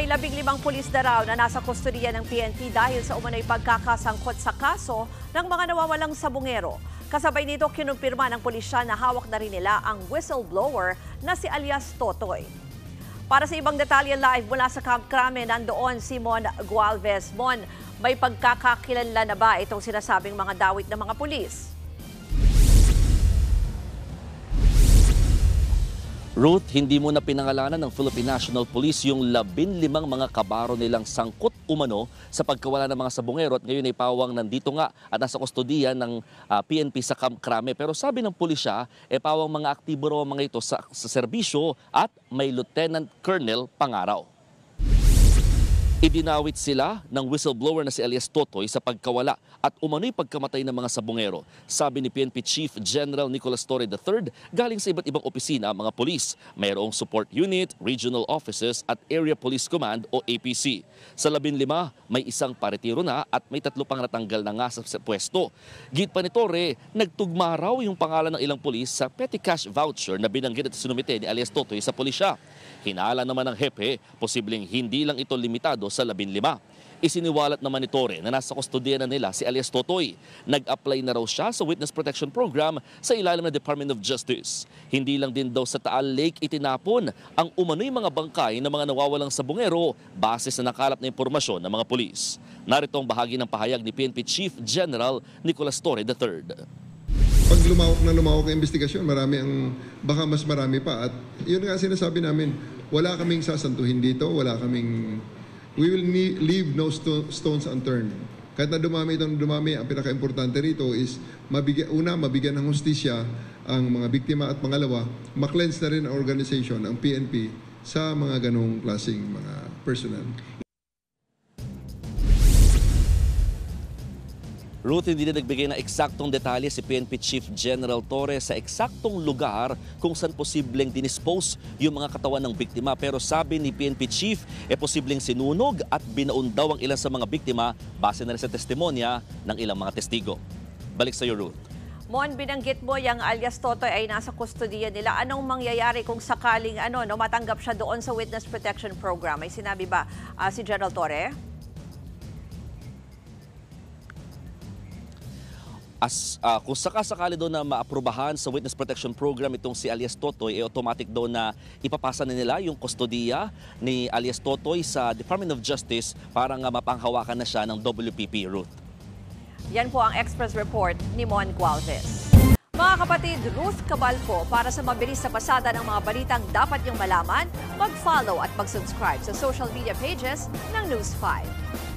May 15 pulis na raw na nasa kustodiya ng PNP dahil sa umano'y pagkakasangkot sa kaso ng mga nawawalang sabungero. Kasabay nito, kinumpirma ng pulisya na hawak na rin nila ang whistleblower na si alias Totoy. Para sa ibang detalye live mula sa Camp Crame, nandoon si Mon Gualvez. Mon, may pagkakakilanlan na ba itong sinasabing mga dawit ng mga pulis? Ruth, hindi mo na pinangalanan ng Philippine National Police yung 15 mga kabaro nilang sangkot umano sa pagkawala ng mga sabungero at ngayon ay pawang nandito nga at nasa kustodiya ng PNP sa Camp Crame. Pero sabi ng pulisya, pawang mga aktibo raw mga ito sa serbisyo at may Lieutenant Colonel Pangaraw. Idinawit sila ng whistleblower na si alias Totoy sa pagkawala at umano'y pagkamatay ng mga sabungero. Sabi ni PNP Chief General Nicolas Torre III, galing sa iba't ibang opisina ang mga polis. Mayroong support unit, regional offices at area police command o APC. Sa 15, may isang paretiro na at may 3 pang natanggal na nga sa pwesto. Git pa ni Torre, nagtugma raw yung pangalan ng ilang polis sa petty cash voucher na binanggit at sinumite ni alias Totoy sa pulisya. Hinala naman ng hepe, posibleng hindi lang ito limitado sa 15. Isiniwalat naman ni Torre na nasa kustodiya na nila si alias Totoy. Nag-apply na raw siya sa Witness Protection Program sa ilalim ng Department of Justice. Hindi lang din daw sa Taal Lake itinapon ang umano'y mga bangkay ng mga nawawalang sabungero base sa nakalap na impormasyon ng mga pulis. Narito ang bahagi ng pahayag ni PNP Chief General Nicolas Torre III. Pag lumawak ang investigasyon, baka mas marami pa. At yun nga sinasabi namin, wala kaming sasantuhin dito, we will leave no stones unturned. Kahit na dumami, ang pinaka-importante rito is, mabigyan ng hustisya ang mga biktima at pangalawa, ma-cleanse na rin ang organization, ang PNP, sa mga ganong klaseng mga personnel. Ruth, hindi na nagbigay ng eksaktong detalye si PNP Chief General Torre sa eksaktong lugar kung saan posibleng dinispose yung mga katawan ng biktima. Pero sabi ni PNP Chief, posibleng sinunog at binaon daw ang ilan sa mga biktima base na rin sa testimonya ng ilang mga testigo. Balik sa iyo, Ruth. Mon, binanggit mo yung alias Totoy ay nasa kustodiya nila. Anong mangyayari kung sakaling matanggap siya doon sa Witness Protection Program? May sinabi ba si General Torre? Kung sakasakali daw na maaprubahan sa Witness Protection Program itong si alias Totoy, automatic daw na ipapasa na nila yung kustodiya ni alias Totoy sa Department of Justice para nga mapanghawakan na siya ng WPP, Ruth. Yan po ang Express Report ni Mon Gualvez. Mga kapatid, Ruth Cabalco, para sa mabilis na pasada ng mga balitang dapat niyong malaman, mag-follow at mag-subscribe sa social media pages ng News 5.